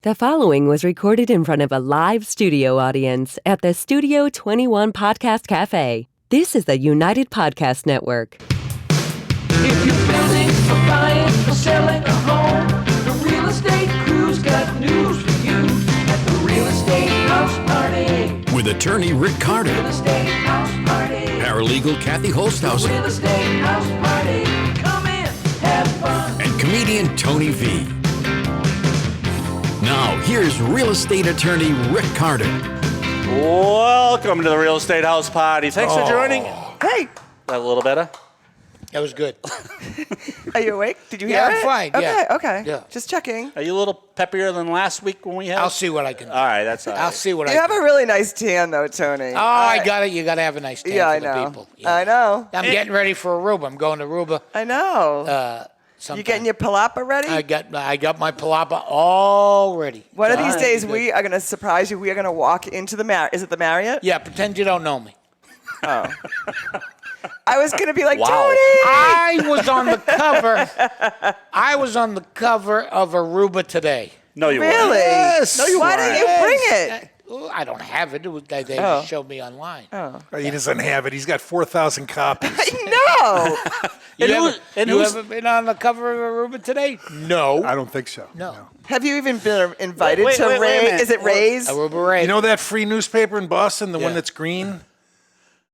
The following was recorded in front of a live studio audience at the Studio 21 Podcast Café. This is the United Podcast Network. If you're building or buying or selling a home, the Real Estate Crew's got news for you at the Real Estate House Party. With attorney Rick Carter, Real Estate House Party. paralegal Kathy Holtshouser, Real Estate House Party. Come in, have fun. and comedian Tony V. Now, here's real estate attorney Rick Carter. Welcome to the Real Estate House Party. Thanks for joining. Hey, That a little better? That was good. are you awake? Did you hear Yeah, it? I'm fine, Okay, yeah. okay. Yeah. Just checking. Are you a little peppier than last week when we had? I'll see what I can do. All right, that's all right. I'll see what You I have can a really nice tan, though, Tony. Oh, I got it. You got to have a nice day Yeah, for I the know. people. I know. I'm getting ready for Aruba. I'm going to Aruba. I know. You Sometime. getting your palapa ready? I got my palapa all ready. One of these All days, right, we are going to surprise you. We are going to walk into the Marriott. Is it the Marriott? Yeah, pretend you don't know me. I was going to be like, Wow. Tony! I was on the cover. I was on the cover of Aruba today. No, you Really? weren't. Yes. No, you Why didn't you bring it? I don't have it. They Oh. just showed me online. He doesn't have it. He's got 4,000 copies. No! You haven't been on the cover of Aruba today? No. I don't think so. No. Have you even been invited Wait, to wait a Ray? minute. Is it Ray's? Aruba Ray. You know that free newspaper in Boston, the one Yeah. that's green?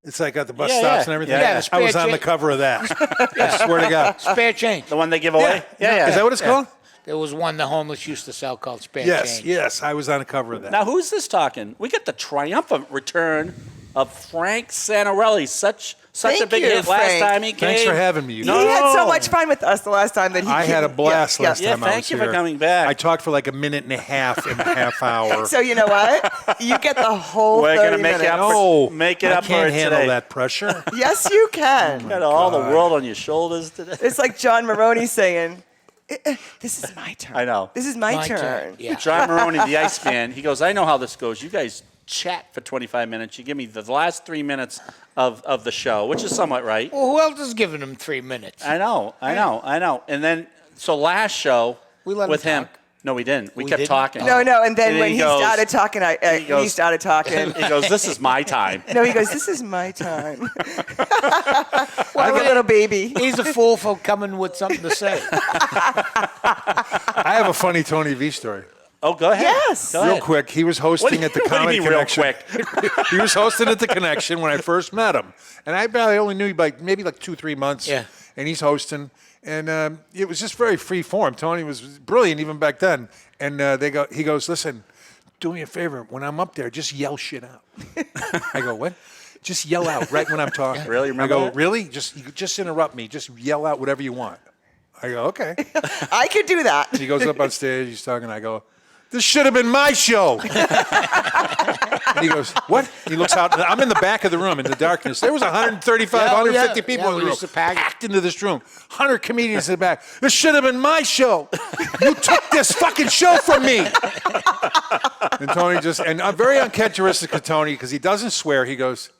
It's like at the bus Yeah, stops yeah. and everything. Yeah, the I was spare on the cha- cover of that. I swear to God. Spare change. The one they give away? Yeah. Is that what it's called? There was one the homeless used to sell called Spare Yes, Change. yes. I was on the cover of that. Now, who's this talking? We get the triumphant return of Frank Santorelli. Such Thank a big you, hit last Frank. time he came. Thanks for having me. He had so much fun with us the last time that he I had a came. blast Yeah, last Yeah, time I was thank you here. for coming back. I talked for like a minute and a half in a half hour. So you know what? You get the whole We're 30 going to make minutes. it up No, for, make it I up for can't it handle today. that pressure. Yes, you can. Got all the world on your shoulders today. It's like John Maroney saying, "This is my turn. I know. This is my turn." Yeah. John Maroney, the Iceman, he goes, I know how this goes. You guys chat for 25 minutes. You give me the last 3 minutes of the show, which is somewhat right. Well, who else is giving him 3 minutes? I know. And then, so last show We let him with him. talk. No, we didn't. We We kept didn't? talking. No, and then And when he he goes- started talking, he goes- started talking. He goes, this is my time. No, he goes, "This is my time." Like a little baby. He's a fool for coming with something to say. I have a funny Tony V story. Oh, go ahead. Yes. Go Real ahead. quick, he was hosting at the What do you Comedy mean real Connection. quick? He was hosting at the Connection when I first met him, and I barely only knew him maybe 2-3 months. Yeah. And he's hosting, and it was just very free form. Tony was brilliant even back then. And he goes, "Listen, do me a favor. When I'm up there, just yell shit out." I go, "What?" Just yell out right when I'm talking. Really? I Remember go, that? "Really? Just interrupt me. Just yell out whatever you want." I go, "Okay." I could do that. He goes up on stage, he's talking, I go, "This should have been my show." And he goes, "What?" He looks out, I'm in the back of the room in the darkness. There was 135, Yeah, 150 yeah. people Yeah, in we the room, used to pack it. packed into this room. 100 comedians in the back. "This should have been my show. You took this fucking show from me." And Tony and I'm very uncharacteristic of Tony because he doesn't swear. He goes,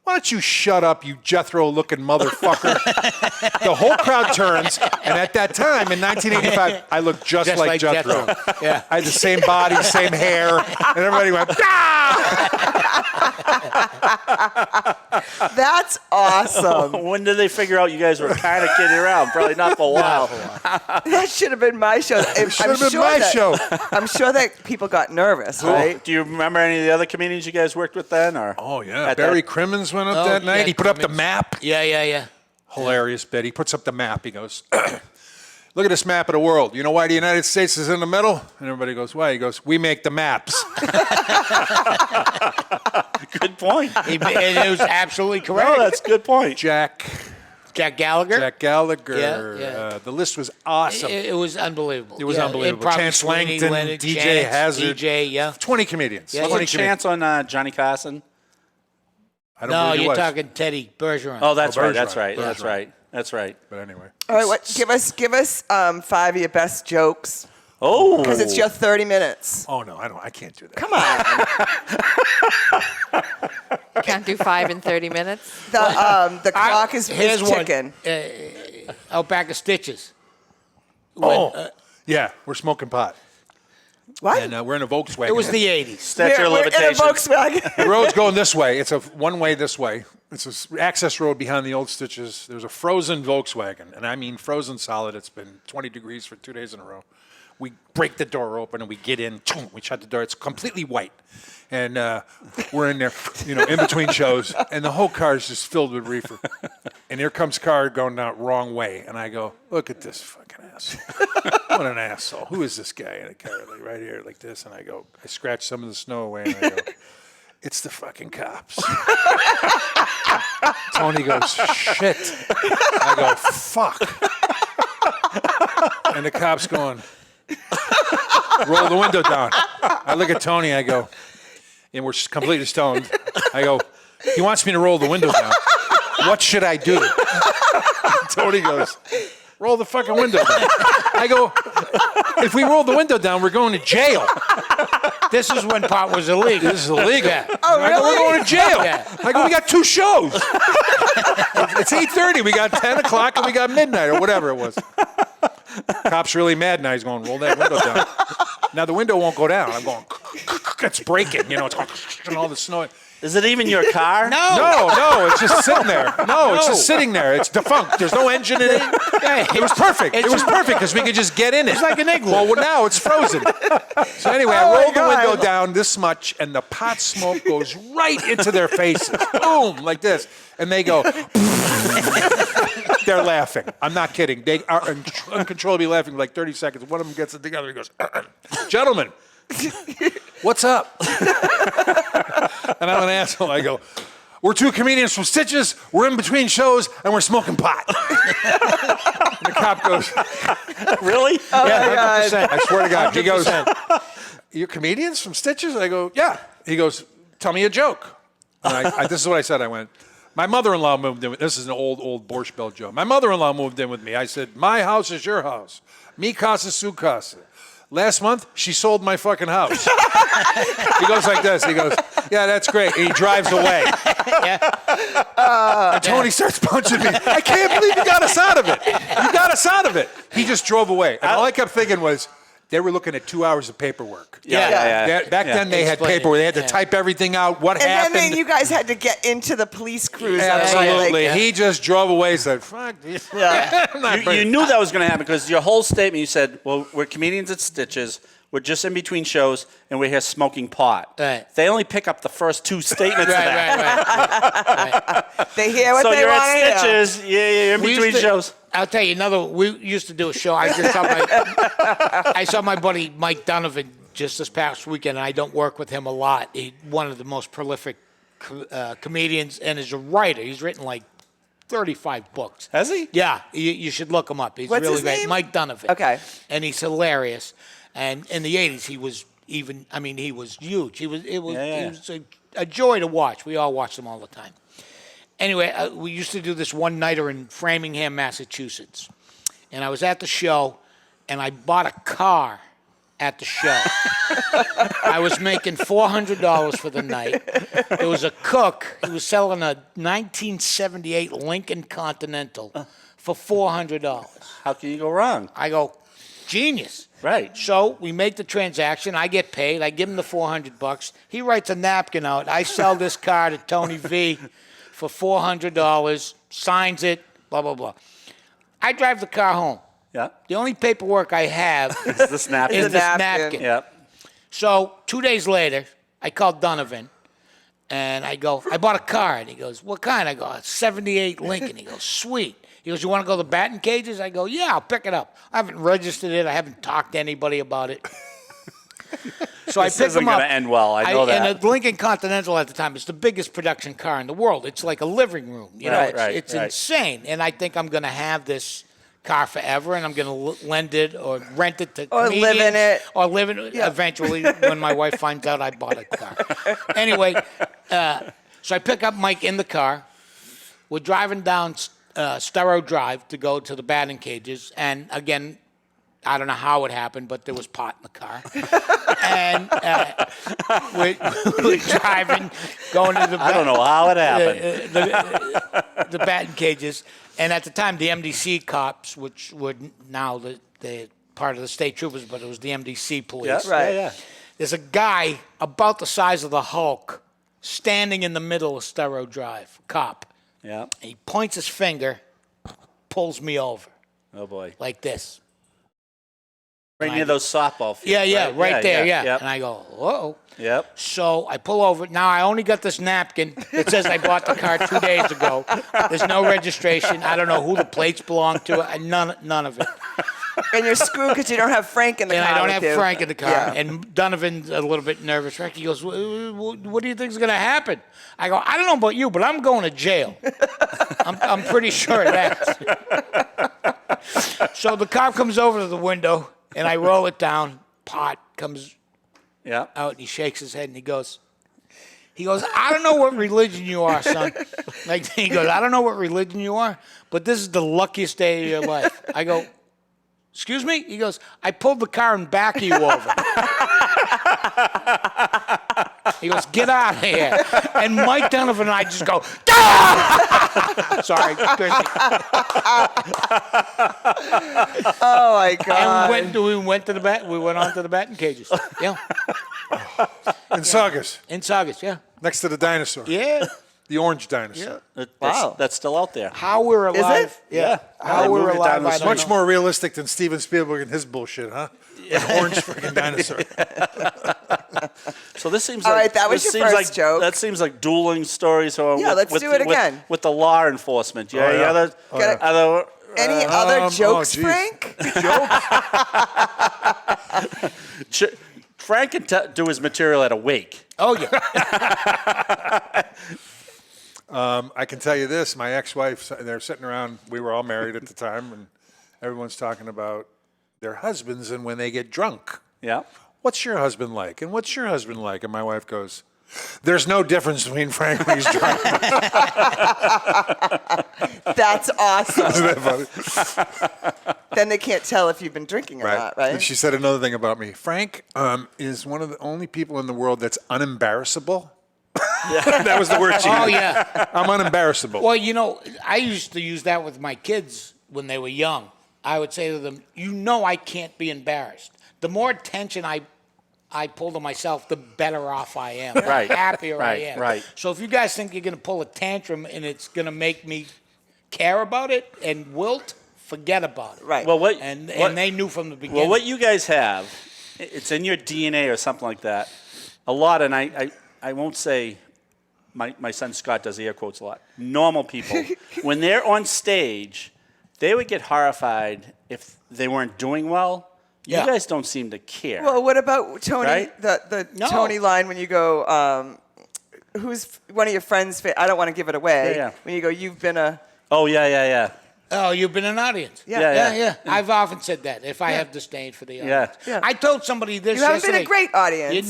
"Why don't you shut up, you Jethro-looking motherfucker?" The whole crowd turns, and at that time, in 1985, I looked just like Jethro. Yeah. I had the same body, same hair, and everybody went, That's awesome. When did they figure out you guys were kind of kidding around? Probably not for a while. That should have been my show. should have been my show. I'm sure that people got nervous, right? Do you remember any of the other comedians you guys worked with then? Or "Oh, yeah." At Barry that- Crimmins went up Oh, that night. yeah, He put up the Crimmins. map. Yeah. Hilarious bit. He puts up the map. He goes, "Look at this map of the world. You know why the United States is in the middle?" And everybody goes, "Why?" He goes, "We make the maps." Good point. And it was absolutely correct. No, that's a good point. Jack Gallagher. Gallagher. Yeah. The list was awesome. It was unbelievable. It was unbelievable. Improv Chance Sweeney, Langton, Leonard, DJ Chance, Hazard. DJ, yeah. 20 comedians. Yeah, 20 Wasn't Chance on Johnny Carson? I don't No, believe he you're was. talking Teddy Bergeron. Oh, that's Oh, right. Bergeron. That's right. Bergeron. That's right. That's right. But anyway. All right, give us 5 of your best jokes Oh. because it's your 30 minutes. Oh, no, I can't do that. Come on. Can't do 5 in 30 minutes. The clock is Here's ticking. Out back of Stitches. Oh, yeah, we're smoking pot. What? And we're in a Volkswagen. It was the 80s. Statute of We're in a limitations. Volkswagen. The road's going this way. It's a one-way this way. It's an access road behind the old Stitches. There's a frozen Volkswagen, and I mean frozen solid. It's been 20 degrees for 2 days in a row. We break the door open and we get in. We shut the door. It's completely white, and we're in there, in between shows, and the whole car is just filled with reefer. And here comes car going down wrong way, and I go, look at this fucking asshole. What an asshole. Who is this guy in a car right here like this? And I scratch some of the snow away, and I go, it's the fucking cops. Tony goes, shit. I go, fuck. And the cop's going, roll the window down. I look at Tony, I go, and we're completely stoned. I go, he wants me to roll the window down. What should I do? Tony goes, roll the fucking window down. I go, if we roll the window down, we're going to jail. This is when pot was illegal. This is illegal. Yeah. Oh, I go, we're really? going to jail. Yeah. I go, we got 2 shows. It's 8:30. We got 10 o'clock and we got midnight or whatever it was. Cop's really mad now. He's going, roll that window down. Now the window won't go down. I'm going, it's breaking. It's going, and all the snow. Is it even your car? No, it's just sitting there. No, it's just sitting there. It's defunct. There's no engine in it. It was perfect. It was perfect because we could just get in it. It's like an igloo. Well, now it's frozen. So anyway, I rolled the window down this much, and the pot smoke goes right into their faces. Boom, like this. And they go, they're laughing. I'm not kidding. They are uncontrollably laughing for like 30 seconds. One of them gets it together. He goes, gentlemen, what's up? And I'm an asshole. I go, we're 2 comedians from Stitches. We're in between shows, and we're smoking pot. And the cop goes, Really? Oh, Yeah, my God. 100%. I swear to God. He goes, 100%. you're comedians from Stitches? I go, yeah. He goes, tell me a joke. And this is what I said. I went, my mother-in-law moved in. This is an old Borscht Belt joke. My mother-in-law moved in with me. I said, my house is your house. Mi casa, su casa. Last month, she sold my fucking house. He goes like this. He goes, yeah, that's great. And he drives away. And Tony starts punching me. I can't believe you got us out of it. You got us out of it. He just drove away. And all I kept thinking was, they were looking at 2 hours of paperwork. Yeah. Back then, they had Explain paperwork. it. They had to type everything out, what And happened. then you guys had to get into the police cruise. Absolutely. Like, He just drove away and said, fuck this. I'm not You bringing- knew that was going to happen because your whole statement, you said, well, we're comedians at Stitches. We're just in between shows, and we're here smoking pot. Right. They only pick up the first 2 statements of that. Right. they hear what So they you're want at to hear. Stitches. Yeah, you're in We between used to- shows. I'll tell you we used to do a show. I saw my buddy Mike Donovan just this past weekend, and I don't work with him a lot. He's one of the most prolific comedians and is a writer. He's written like 35 books. Has he? Yeah, you should look him up. He's What's really his great. name? Mike Donovan. Okay. And he's hilarious. And in the 80s, he was he was huge. He was a joy to watch. We all watched him all the time. Anyway, we used to do this one-nighter in Framingham, Massachusetts. And I was at the show, and I bought a car at the show. I was making $400 for the night. There was a cook. He was selling a 1978 Lincoln Continental for $400. How can you go wrong? I go, genius. Right. So we make the transaction. I get paid. I give him the $400. He writes a napkin out. I sell this car to Tony V for $400, signs it, blah, blah, blah. I drive the car home. Yeah. The only paperwork I have It's the snap. is this napkin. napkin. Yep. So 2 days later, I called Donovan, and I go, I bought a car. And he goes, what kind? I go, a 78 Lincoln. He goes, sweet. He goes, you want to go to the batting cages? I go, yeah, I'll pick it up. I haven't registered it. I haven't talked to anybody about it. So This I pick isn't him up. gonna end well, I know that. And the Lincoln Continental at the time is the biggest production car in the world. It's like a living room. You know, Right, it's right. insane. And I think I'm going to have this car forever, and I'm going to lend it or rent it to Or live in comedians, it. or live in it eventually when my wife finds out I bought a car. Anyway, so I pick up Mike in the car. We're driving down Starrow Drive to go to the batting cages, and again, I don't know how it happened, but there was pot in the car. And we're driving, going to the I don't know how it happened. the batting cages. And at the time, the MDC cops, which were now the part of the state troopers, but it was the MDC police. Yeah, Right. yeah. There's a guy about the size of the Hulk standing in the middle of Stereo Drive, cop. Yeah. And he points his finger, pulls me over Oh boy. like this. Right near those softball fields. Yeah, right there, yeah. Yep. And I go, whoa. Yep. So I pull over. Now I only got this napkin that says I bought the car 2 days ago. There's no registration. I don't know who the plates belong to. None of it. And you're screwed because you don't have Frank in the And car. I don't with have you. Frank in the car. Yeah. And Donovan's a little bit nervous. Frank, he goes, what do you think's going to happen? I go, I don't know about you, but I'm going to jail. I'm pretty sure of that. So the cop comes over to the window, and I roll it down. Pot comes Yeah. out, and he shakes his head, and he goes, I don't know what religion you are, son. Like, he goes, I don't know what religion you are, but this is the luckiest day of your life. I go, excuse me? He goes, I pulled the car and backed you over. He goes, get out of here. And Mike Donovan and I just go, ah! Sorry, Christy. Oh my God. And we went to the bat. We went on to the batting cages. Yeah, In Saugus, in Saugus. Yeah, next to the dinosaur. yeah. The orange dinosaur. Wow. That's still out there. How we're alive. it? Yeah. How They we're moved it alive. down I the don't Much know. more realistic than Steven Spielberg and his bullshit, huh? An orange freaking dinosaur. So this seems All like right, that was this your seems first like, joke. That seems like dueling stories. Yeah, let's do it again. With the law enforcement. Yeah, yeah. Got Other, Any other jokes, geez. Frank? Frank can do his material at a wake. Oh yeah. I can tell you this: my ex-wife, they're sitting around. We were all married at the time, and everyone's talking about their husbands and when they get drunk. Yeah. What's your husband like? And what's your husband like? And my wife goes, "There's no difference between Frank when he's drunk." That's awesome. Isn't that funny? Then they can't tell if you've been drinking or not, right? And she said another thing about me. Frank is one of the only people in the world that's unembarrassable. That was the word she used. Oh yeah. I'm unembarrassable. Well, you know, I used to use that with my kids when they were young. I would say to them, I can't be embarrassed. The more attention I pull to myself, the better off I am. Right. The happier I Right, am. right. So if you guys think you're going to pull a tantrum and it's going to make me care about it and wilt, forget about it. Right. Well, And what- they knew from the beginning. Well, what you guys have, it's in your DNA or something like that. A lot, and I won't say my son Scott does air quotes a lot. Normal people, when they're on stage, they would get horrified if they weren't doing well. Yeah. You guys don't seem to care. Well, what about Tony? Right? The No. Tony line when you go, who's one of your friends? I don't want to give it away. Yeah, yeah. When you go, you've been a. Oh, yeah. Oh, you've been an audience. Yeah. Yeah. I've often said that if I have disdain for the Yeah. audience. Yeah. I told somebody this You haven't been a yesterday. great audience. You've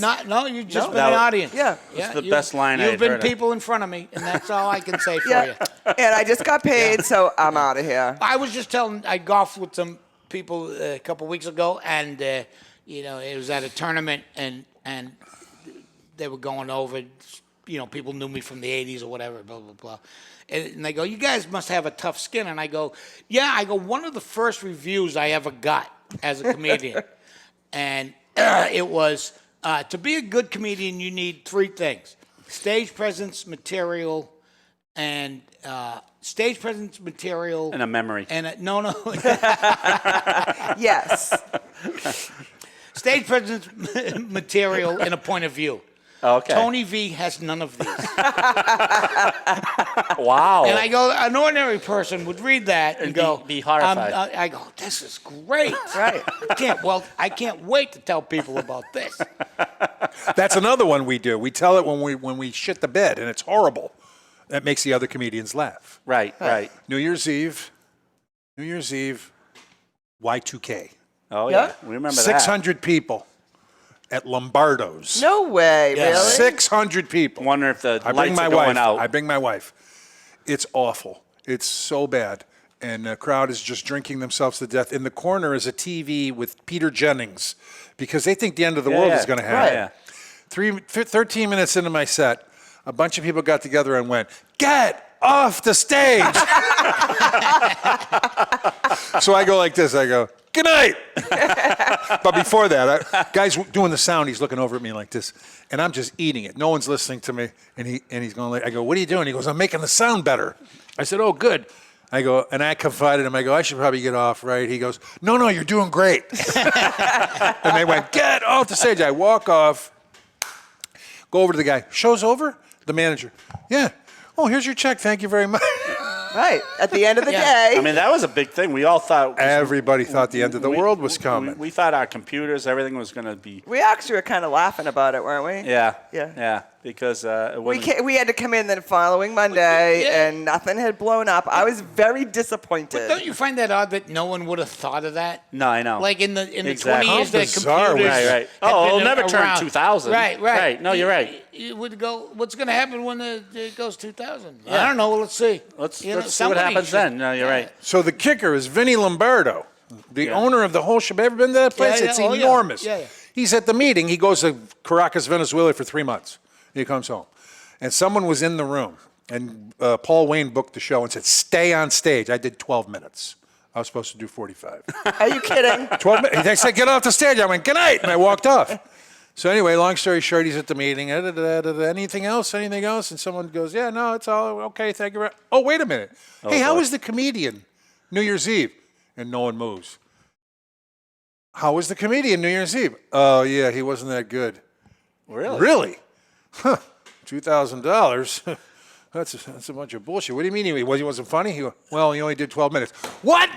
just No? been an No. audience. Yeah. It's the best line I You've had been heard of. people in front of me, and that's all I can say for Yeah. you. And I just got paid, so I'm out of here. I was just telling, I golfed with some people a couple weeks ago, and it was at a tournament, and they were going over. People knew me from the '80s or whatever, blah blah blah. And they go, "You guys must have a tough skin." And I go, "Yeah." I go, "One of the first reviews I ever got as a comedian, and it was to be a good comedian, you need three things: stage presence, material, and stage presence, material, And a memory. and no." Yes. Stage presence, material, and a point of view. Okay. Tony V has none of these. Wow. And I go, an ordinary person would read that and And go, be horrified. I go, this is great. Right. I can't wait to tell people about this. That's another one we do. We tell it when we shit the bed, and it's horrible. That makes the other comedians laugh. Right. New Year's Eve, Y2K. Oh, Yeah? yeah. We remember 600 people at Lombardo's. No way, Yeah. really? 600 people. that. Wonder if the I lights bring my are going wife. out. I bring my wife. It's awful. It's so bad. And the crowd is just drinking themselves to death. In the corner is a TV with Peter Jennings because they think the end of the world is going to happen. Yeah. 13 minutes into my set, a bunch of people got together and went, "Get off the stage!" So I go like this. I go, good night. But before that, guy's doing the sound. He's looking over at me like this, and I'm just eating it. No one's listening to me, and he's going like, I go, what are you doing? He goes, I'm making the sound better. I said, oh, good. I go, and I confided him. I go, I should probably get off, right? He goes, no, you're doing great. And they went, get off the stage. I walk off, go over to the guy. Show's over? The manager. Yeah. Oh, here's your check. Thank you very much. Right. At the end of the day. I mean, that was a big thing. We all thought. Everybody thought the end of the world was coming. We thought our computers, everything was going to be. We actually were kind of laughing about it, weren't we? Yeah. Yeah. Yeah. Because it wasn't. We had to come in the following Monday, and nothing had blown up. I was very disappointed. But don't you find that odd that no one would have thought of that? No, I know. Like in the 20 Exactly. years that bizarre computers was it? Right. had Oh, it'll been never turn around. 2000. Right. No, you're right. You would go, what's going to happen when it goes 2000? I don't know. Well, let's see. Let's You know, see what somebody happens should- then. No, you're right. So the kicker is Vinny Lombardo, the owner of the whole shop. Ever been to that place? Yeah, It's oh, yeah. enormous. Yeah. He's at the meeting. He goes to Caracas, Venezuela for 3 months. He comes home. And someone was in the room, and Paul Wayne booked the show and said, stay on stage. I did 12 minutes. I was supposed to do 45. Are you kidding? 12 minutes. They said, get off the stage. I went, good night, and I walked off. So anyway, long story short, he's at the meeting. Anything else? Anything else? And someone goes, yeah, no, it's all okay. Thank you. Oh, wait a minute. Hey, how was the comedian New Year's Eve? And no one moves. How was the comedian New Year's Eve? Oh, yeah, he wasn't that good. Really? Really? Huh. $2,000. That's a bunch of bullshit. What do you mean he wasn't funny? He goes, well, he only did 12 minutes. What?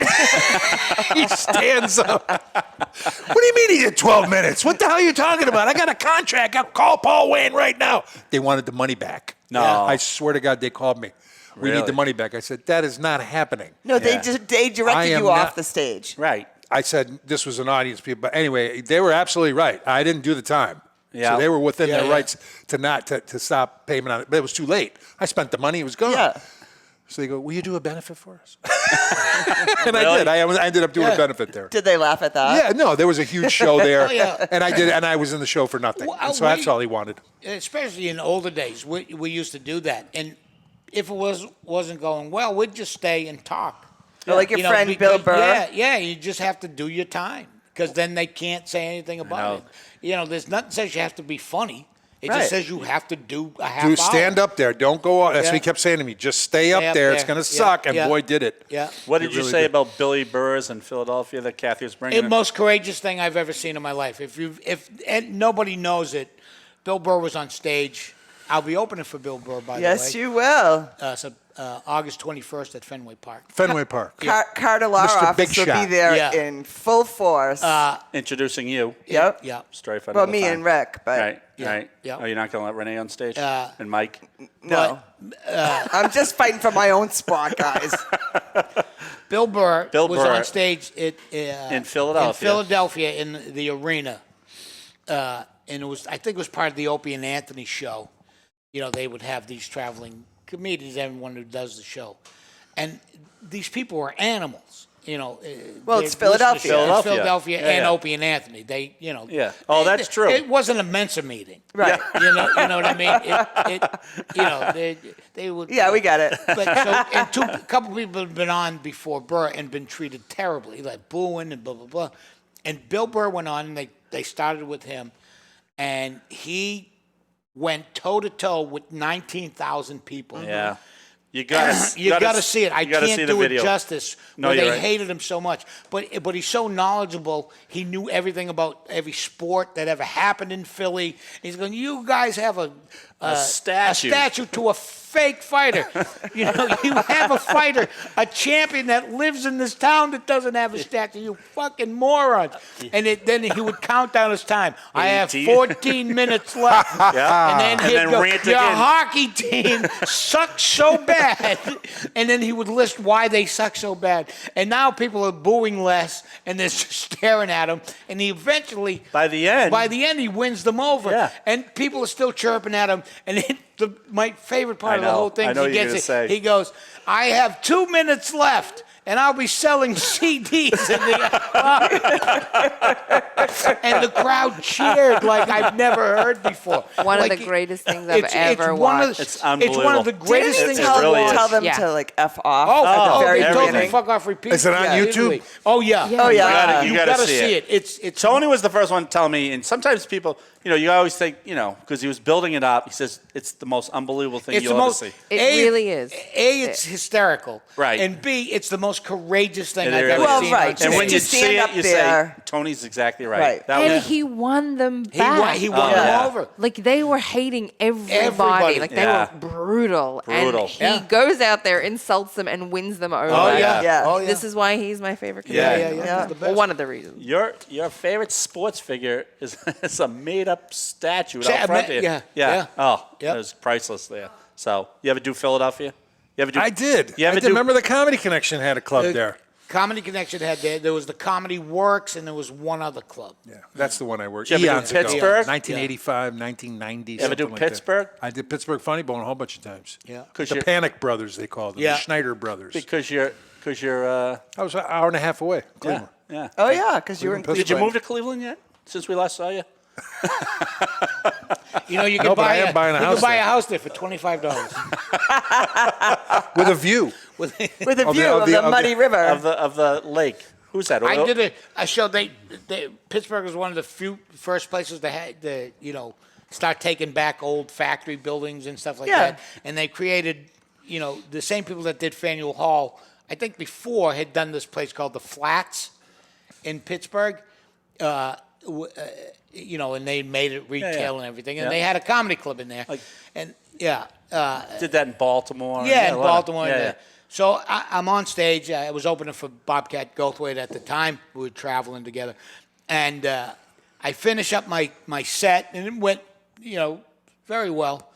He stands up. What do you mean he did 12 minutes? What the hell are you talking about? I got a contract. I'll call Paul Wayne right now. They wanted the money back. No. I swear to God, they called me. We Really? need the money back. I said, that is not happening. No, they Yeah. they I directed am you off not- the stage. Right. I said this was an audience people. But anyway, they were absolutely right. I didn't do the time. Yeah. So they were within Yeah, their yeah. rights to not to stop payment on it. But it was too late. I spent the money. It was gone. Yeah. So they go, will you do a benefit for us? And I did. I ended up doing a benefit there. Did they laugh at that? Yeah, no, there was a huge show there. Oh, yeah. And I did, and I was in the show for nothing. Well, And so that's all he wanted. Especially in older days, we used to do that. And if it wasn't going well, we'd just stay and talk. Like your friend Bill Burr? Yeah, you just have to do your time. Because then they can't say anything about it. You know, there's nothing says you have to be funny. It Right. just says you have to do a half Do hour. stand up there. Don't go off. That's Yeah. what he kept saying to me. Just stay up Stay up there. It's there. going to Yeah, suck. And yeah. boy, did it. Yeah. What did you really say did. about Billy Burrs in Philadelphia that Kathy was bringing? The most courageous thing I've ever seen in my life. And nobody knows it, Bill Burr was on stage. I'll be opening for Bill Burr, by the way. Yes, you will. August 21st at Fenway Park. Fenway Park. Carter Law Mr. Big Office will be Shot. there Yeah. in full force. Introducing you. Yep. Yeah. Straight for Well, another me time. and Rick, but Right. Yeah, Right. yeah. Oh, you're not going to let Renee on stage? And Mike? no. I'm just fighting for my own spot, guys. Bill Burr Bill was Burr. on stage In Philadelphia. In the arena. And it was, I think it was part of the Opie and Anthony show. You know, they would have these traveling comedians, everyone who does the show. And these people were animals. You know, Well, it's Philadelphia. It's Philadelphia Yeah, and yeah. Opie and Anthony. They, you know. Yeah. Oh, that's true. It wasn't a Mensa meeting. Right. You know what I mean? You know, they would. Yeah, we got it. But so, and a couple people had been on before Burr and been treated terribly, like booing and blah blah blah. And Bill Burr went on, and they started with him, and he went toe to toe with 19,000 people. Yeah. You got to see it. I can't do it justice. No, where you're they right. hated him so much, but he's so knowledgeable. He knew everything about every sport that ever happened in Philly. He's going, you guys have a statue to a fake fighter. You know, you have a fighter, a champion that lives in this town that doesn't have a statue. You fucking morons. And then he would count down his time. I have 14 minutes left. Yeah. And then And he'd then go, rant your again." hockey team sucks so bad. And then he would list why they suck so bad. And now people are booing less, and they're just staring at him. And he eventually, By the end, he wins them over. Yeah. And people are still chirping at him. And my favorite part I of the know. whole thing I know is he you're gets gonna it. say. He goes, I have 2 minutes left. And I'll be selling CDs. and the crowd cheered like I've never heard before. One Like, of the greatest things I've ever one of watched. the- It's It's one unbelievable. of the greatest Didn't things he I've really is. tell them Yeah. to like F off Oh, at the very they told everything. me beginning? fuck off repeat. Is it on YouTube? Literally. Oh yeah. Yeah. Oh yeah. You gotta see it. It's Tony was the first one to tell me, and sometimes people, you always think, because he was building it up. He says it's the most unbelievable thing It's the you'll ever most. see. It really is. It's hysterical. Right. And B, it's the most courageous thing It I've really ever is. Well, seen. right. on Just And stage. when to you stand see up it, you there. say, Tony's exactly right. Right. That And was, he won them he back. won, he won Oh, them yeah. over. Like they were hating everybody. Everybody. Like they Yeah. were brutal. Brutal. And he Yeah. goes out there, insults them, and wins them over. Oh yeah. Yeah. Oh yeah. This is why he's my favorite Yeah, comedian. yeah. Yeah. He's the Well, best. one of the reasons. your favorite sports figure is a made up statue Yeah, out front there. yeah, Yeah. yeah. Oh, Yep. it was priceless there. So, you ever do Philadelphia? You ever do? I did. You ever I did. do? Remember the Comedy Connection had a club there. Comedy Connection had there was the Comedy Works and there was one other club. Yeah, that's the one I worked. Did you ever do Eons ago. Pittsburgh? 1985, 1990. Ever do something like that. Pittsburgh? I did Pittsburgh Funny Bone a whole bunch of times. Yeah. Because The you're, Panic Brothers, they called them. Yeah. The Schneider Brothers. because you're I was an hour and a half away. yeah, Cleveland. yeah. Oh yeah, because you were in Did you Did you Cleveland. move to Cleveland yet? Since we last saw you? You can No, but buy I am buying a you house can buy there. a house there for $25. With a view. with a Of view the- of of the- the of the- muddy river. Of the lake. Who's that? I did a show. Pittsburgh was one of the few first places that had start taking back old factory buildings and stuff like Yeah. that. And they created, the same people that did Faneuil Hall, I think before had done this place called the Flats in Pittsburgh. And they made it retail and everything. And Yeah. they had a comedy club in there. Did that in Baltimore. Yeah, in a lot of- Baltimore. Yeah, yeah. So I'm on stage. I was opening for Bobcat Goldthwait at the time. We were traveling together. And I finish up my set, and it went, very well.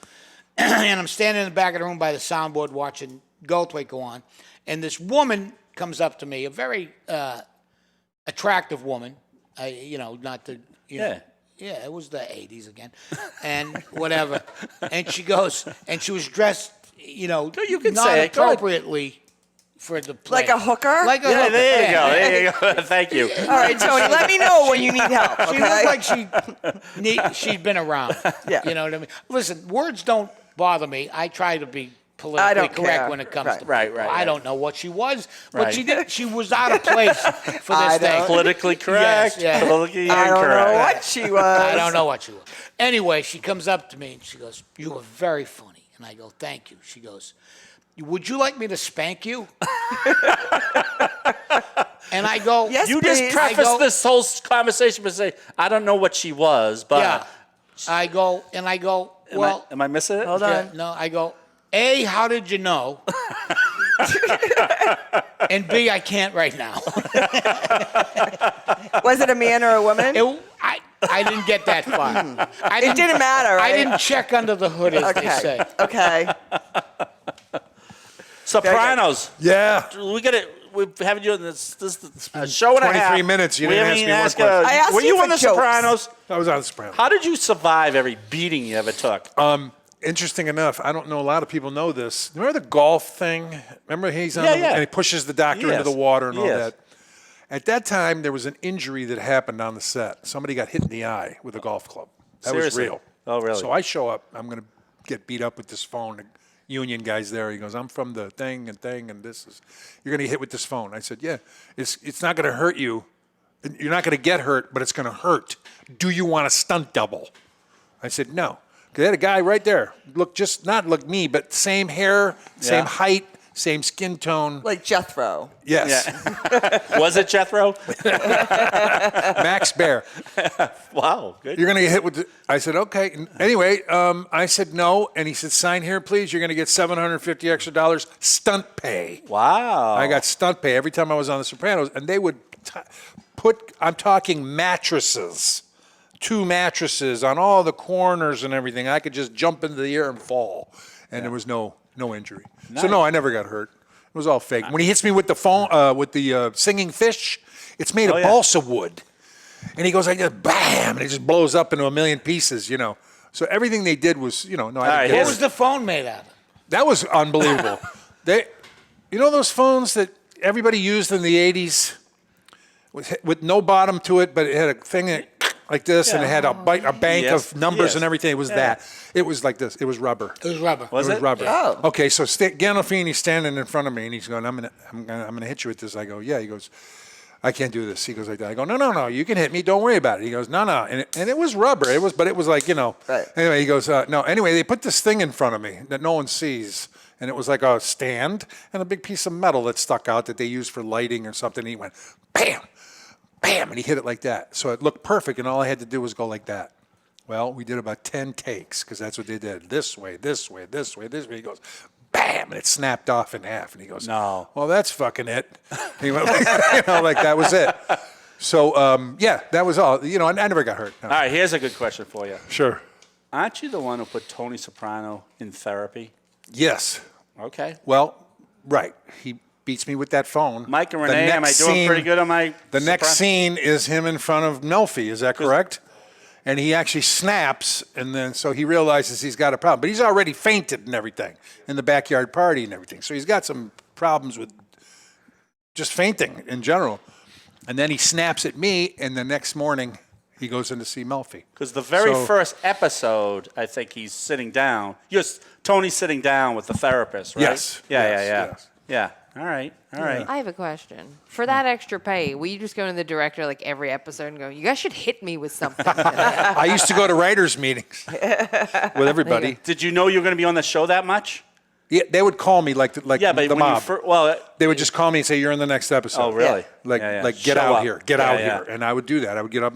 And I'm standing in the back of the room by the soundboard watching Goldthwait go on. And this woman comes up to me, a very attractive woman. Not the, Yeah. Yeah, it was the 80s again. And whatever. And she goes, and she was dressed, you can not say it. Go ahead. appropriately for the play. Like a hooker? Like a Yeah, hooker. there you Yeah. go. There you go. Thank you. All right, Tony, let me know when you need help. She Okay? looked like she'd been around. Yeah. You know what I mean? Listen, words don't bother me. I try to be I politically don't correct care. when it comes Right. to Right, people. right, I right. don't know what she was, but Right. she was out of place for I this thing. don't- Politically correct. Yes, yeah. Politically I don't incorrect. know what she was. I don't know what she was. Anyway, she comes up to me and she goes, "You were very funny." And I go, "Thank you." She goes, "Would you like me to spank you?" And I go, Yes, You just please. prefaced I go- this whole conversation by saying, I don't know what she was, but "Yeah." I go, "Well, am I missing it? Hold yeah, on. no." I go, "A, how did you know?" And B, I can't right now. Was it a man or a woman? I didn't get that far. It didn't matter, right? I didn't check under the hood, as they say. Okay. Sopranos. Yeah. We got it. We're having you in this show and a half. 23 minutes. You We didn't haven't ask even me one question. I asked were you you for on the jokes. Sopranos? I was on The Sopranos. How did you survive every beating you ever took? Interesting enough, I don't know a lot of people know this. Remember the golf thing? Remember he's on Yeah, the, yeah. and he pushes the doctor Yes. into the water and all Yes. that. At that time, there was an injury that happened on the set. Somebody got hit in the eye with a golf club. That Seriously? was real. Oh, really? So I show up. I'm going to get beat up with this phone. The union guy's there. He goes, "I'm from the thing, and this is. You're going to get hit with this phone." I said, "Yeah, it's not going to hurt you. You're not going to get hurt, but it's going to hurt. Do you want a stunt double?" I said, "No." They had a guy right there. Not look me, but same hair, same Yeah. height, same skin tone. Like Jethro. Yes, Was it Jethro? Max Bear. Wow, good. You're going to get hit with the, I said, okay. Anyway, I said no, and he said, "Sign here, please. You're going to get $750 extra stunt pay." Wow. I got stunt pay every time I was on The Sopranos, and they would I'm talking mattresses, 2 mattresses on all the corners and everything. I could just jump into the air and fall, and there was no injury. So no, I never got hurt. It was all fake. When he hits me with the phone, with the singing fish, it's made of yeah. balsa wood, and he goes like this, bam, and it just blows up into a million pieces. So everything they did was, no, I didn't right, get What hurt. was the phone made out of? That was unbelievable. Those phones that everybody used in the 80s with no bottom to it, but it had a thing that like this, and it had a bank Yes. of numbers Yes. and everything. It was that. It was like this. It was rubber. It was rubber. Was It was it? rubber. Oh. Okay, so Gandolfini's standing in front of me, and he's going, I'm gonna hit you with this. I go, yeah. He goes, I can't do this. He goes like that. I go, no, you can hit me. Don't worry about it. He goes, no. And it was rubber. But it was like, Right. Anyway, he goes, no. Anyway, they put this thing in front of me that no one sees. And it was like a stand and a big piece of metal that stuck out that they used for lighting or something. And he went, bam, bam, and he hit it like that. So it looked perfect, and all I had to do was go like that. Well, we did about 10 takes because that's what they did. This way, this way, this way, this way. He goes, bam, and it snapped off in half. And he goes, No. well, that's fucking it. He went, like that was it. So, that was all. I never got hurt. No. All right, here's a good question for you. Sure. Aren't you the one who put Tony Soprano in therapy? Yes. Okay. Well, right. He beats me with that phone. Mike and The Renee, am I next doing scene- pretty good on my The next scene is him in front of Melfi. Is that correct? And he actually snaps, and then so he realizes he's got a problem. But he's already fainted and everything in the backyard party and everything. So he's got some problems with just fainting in general. And then he snaps at me, and the next morning he goes in to see Melfi. Because the very So- first episode, I think he's sitting down. Tony's sitting down with the therapist, right? Yes, Yeah, yes, yeah. yes. Yeah. All right. I have a question. For that extra pay, will you just go to the director like every episode and go, you guys should hit me with something? I used to go to writers' meetings with everybody. Did you know you were going to be on the show that much? Yeah, they would call me like Yeah, but the when mob. they They would just call me and say, "You're in the next episode." Oh, really? Like, Yeah, yeah. like get Show out up. here, get Yeah, out yeah. here, and I would do that. I would get up.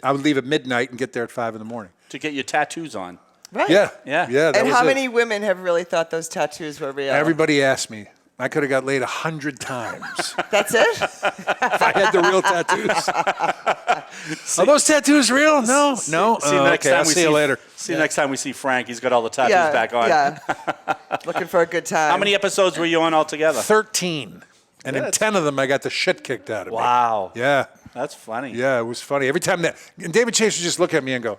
I would leave at midnight and get there at 5 a.m. to get your tattoos on. Right. Yeah, Yeah. yeah. That And was how it. many women have really thought those tattoos were real? Everybody asked me. I could have got laid 100 times That's it? if I had the real tattoos. Are those tattoos real? No, no. See the next Okay, time I'll we see you later. See, next time we see Frank, he's got all the tattoos Yeah. back on. Yeah. Looking for a good time. How many episodes were you on altogether? 13, and in Good. 10 of them, I got the shit kicked out of me. Wow. Yeah. That's funny. Yeah, it was funny. Every time and David Chase would just look at me and go.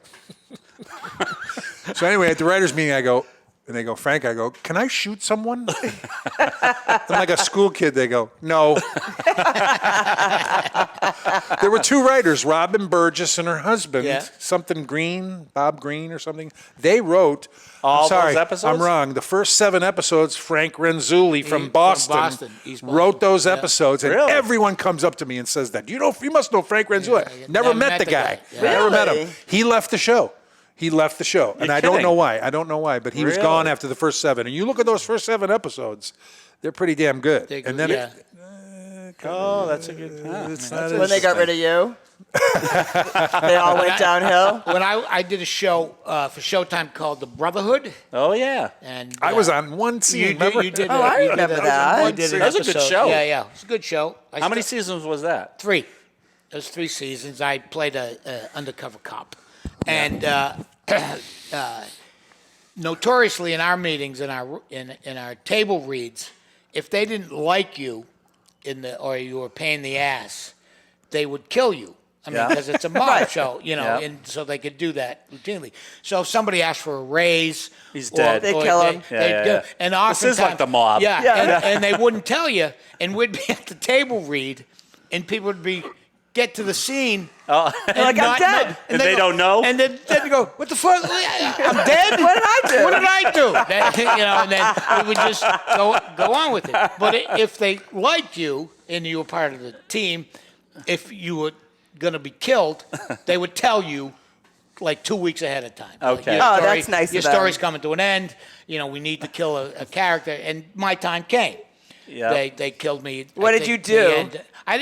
So anyway, at the writers' meeting, I go, and they go, Frank, I go, can I shoot someone? I'm like a school kid. They go, no. There were 2 writers, Robin Burgess and her husband, Yeah. something Green, Bob Green or something. They wrote. All I'm sorry, those episodes? I'm wrong. The first 7 episodes, Frank Renzulli from Boston, East wrote Boston. those Yeah. episodes, and Really? everyone comes up to me and says that. You must know Frank Renzulli. Yeah, Never met the guy. Yeah. Never met Really? him. He left the show. And I don't kidding. know why. But he was Really? gone after the first 7. And you look at those first 7 episodes, they're pretty damn good. And then yeah. Oh, that's a good. it's not When they got rid of you? They all went downhill? When I did a show for Showtime called The Brotherhood, Oh yeah. and I was on one scene, remember? You did. Oh, I remember that. You did an That was a good episode. show. Yeah, yeah, it's a good show. How many seasons was that? 3. It was 3 seasons. I played a undercover cop, and notoriously in our meetings, in our table reads, if they didn't like you or you were a pain in the ass, they would kill you. I mean, Yeah. because it's a mob show, Yeah. and so they could do that routinely. So if somebody asked for a raise, He's dead. They kill him. Yeah. And This is like the mob. Yeah, Yeah. And they wouldn't tell you, and we'd be at the table read, and people would get to the scene. Oh. And like, I'm dead. And they don't know? And then they go, what the fuck? I'm dead? What did I do? What did I do? And then we would just go on with it. But if they liked you and you were part of the team, if you were going to be killed, they would tell you like 2 weeks ahead of time. Like, Okay. your Oh, that's nice of Your them. story's coming to an end. We need to kill a character. And my time came. Yeah. They killed me. What I did think you the do? end. I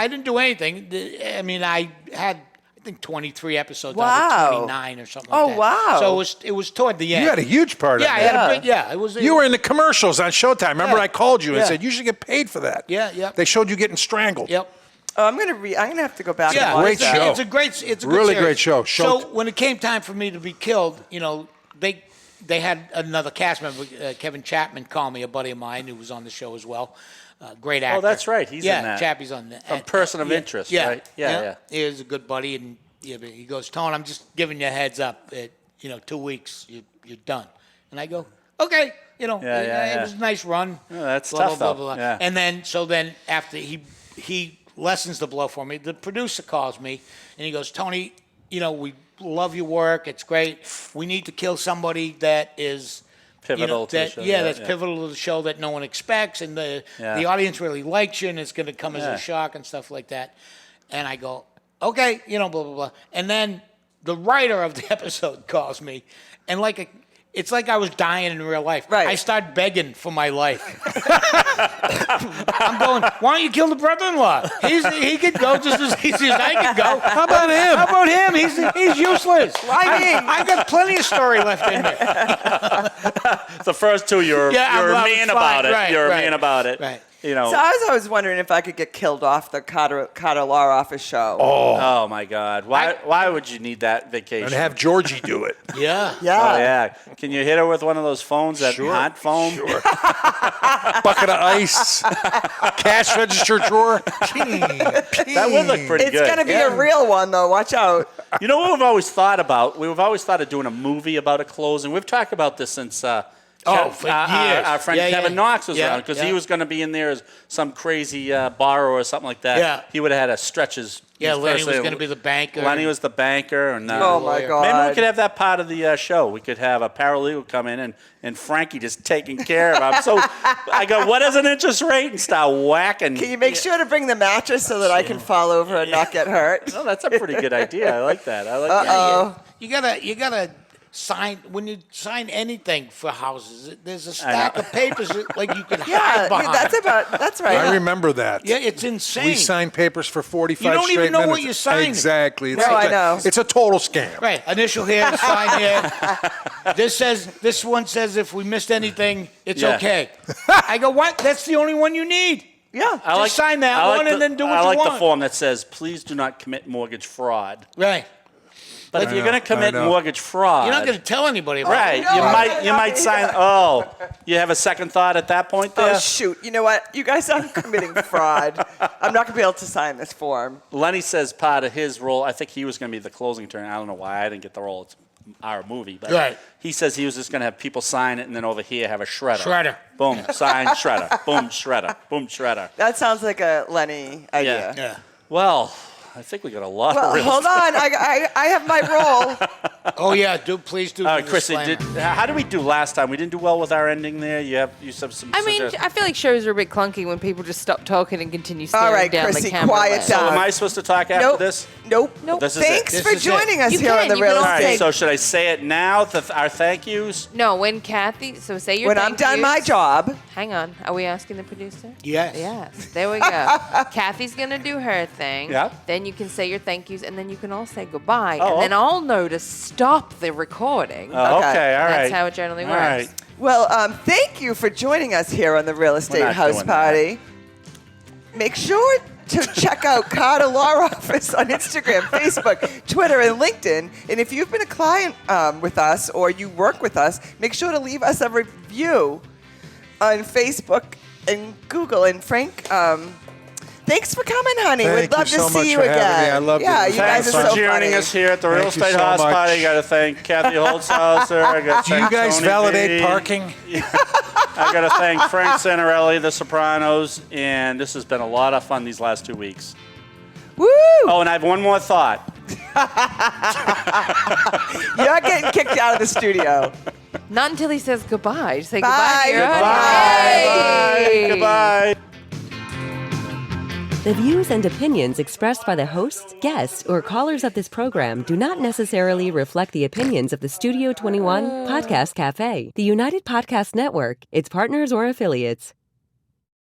didn't do anything. I mean, I had I think 23 episodes Wow. out of 29 or something like Oh, that. wow. So it was toward the end. You had a huge part yeah, of I it. had a big it was. You were in the commercials on Showtime. Remember, Yeah. I called you and Yeah. said you should get paid for that. Yeah, yeah. They showed you getting strangled. Yep. Oh, I'm gonna have to go back. Yeah, and watch great that. show. It's a good Really series. great show. So when it came time for me to be killed, they had another cast member, Kevin Chapman, call me, a buddy of mine who was on the show as well. Great actor. Oh, that's right. He's yeah, in that. Chappie's on that. From Person of Interest, yeah, right? Yeah. He was a good buddy, and but he goes, Tone, I'm just giving you a heads up. 2 weeks, you're done. And I go, okay. It was a nice run. Yeah, that's blah, tough, blah, though. blah, blah. Yeah. And then after he lessens the blow for me, the producer calls me and he goes, Tony, we love your work. It's great. We need to kill somebody that is Pivotal to the show. That's pivotal to the show that no one expects, and the audience really likes you, and it's going to come as a shock and stuff like that. And I go, okay, blah, blah, blah. And then the writer of the episode calls me, and it's like I was dying in real life. Right. I start begging for my life. I'm going, why don't you kill the brother-in-law? He could go just as easy as I could go. How about him? How about him? He's useless. I got plenty of story left in me. The first two, you're mean about it. Right, you're right, mean about it. right. So I was always wondering if I could get killed off the Carter Law Office show. Oh my God! Why would you need that vacation? And have Georgie do it. Yeah. Yeah. Oh yeah. Can you hit her with one of those phones that hot phone? Sure. Bucket of ice. Cash register drawer. That would look pretty good. It's going to be a real one, though. Watch out. You know what we've always thought about? We've always thought of doing a movie about a closing. We've talked about this since for years. our friend Kevin Knox was around, because he was going to be in there as some crazy borrower or something like that. Yeah. He would have had to stretch his. Yeah, his Lenny first was name. going to be the banker. Lenny was the banker. And, Oh, my God. Maybe we could have that part of the show. We could have a paralegal come in and Frankie just taking care of him. So I go, what is an interest rate? And start whacking. Can you make sure to bring the mattress so that I can fall over and not get hurt? Oh, that's a pretty good idea. I like that. Uh-oh. You gotta sign when you sign anything for houses. There's a stack of papers that, like you can hide behind. That's right. I remember that. Yeah, it's insane. We signed papers for 45 You don't straight even know minutes. what you're signing. Exactly. No, I know. It's a total scam. Right, initial here, sign here. This one says if we missed anything, it's okay. I go, what? That's the only one you need. Yeah. Just sign that one and then do what you want. I like the form that says, please do not commit mortgage fraud. Right. But if you're going to commit mortgage fraud, You're not going to tell anybody about right? it. You might sign. Oh, you have a second thought at that point there. Oh, shoot. You know what? You guys are committing fraud. I'm not going to be able to sign this form. Lenny says part of his role. I think he was going to be the closing attorney. I don't know why I didn't get the role. It's our movie, but Right. he says he was just going to have people sign it, and then over here have a shredder. Shredder. Boom, sign shredder. Boom, shredder. Boom, shredder. That sounds like a Lenny idea. Yeah. Well, I think we got a lot Well, of real hold on. I have my role. Oh yeah, please do. the Chrissy, disclaimer. how did we do last time? We didn't do well with our ending there. You have some. I mean, I feel like shows are a bit clunky when people just stop talking and continue staring All right, down Chrissy, the camera. quiet lens. So down. am I supposed to talk after Nope. this? Nope. This is Thanks it. for This is joining it. us You here can, on the you Real can All right. Estate. So should I say it now? Our thank yous. No, when Kathy, so say your When thank I'm done yous. my job, Hang on. Are we asking the producer? Yes. Yes. There we go. Kathy's going to do her thing. Yeah. Then you can say your thank yous, and then you can all say goodbye. Oh, and then I'll know to stop the recording. Oh, Okay. okay. All right. That's how it generally All works. right. well, thank you for joining us here on the Real Estate not House doing Party. Make sure to check out Carter Law Office on Instagram, Facebook, Twitter, and LinkedIn. And if you've been a client with us or you work with us, make sure to leave us a review on Facebook and Google. And Frank, thanks for coming, honey. Thank We'd love you to so see much you for again. having me. I love yeah, it. you guys Thanks are for so joining funny. us here at the Real Thank you Estate so House much. Party. Got to thank Kathy Holtshouser. I got to Do you thank guys Tony validate V. parking? I got to thank Frank Santorelli, The Sopranos, and this has been a lot of fun these last 2 weeks. Woo! Oh, and I have one more thought. You're getting kicked out of the studio. Not until he says goodbye. Just say Bye. goodbye to your Goodbye. audience. Goodbye. The views and opinions expressed by the hosts, guests, or callers of this program do not necessarily reflect the opinions of the Studio 21 Podcast Café, the United Podcast Network, its partners, or affiliates.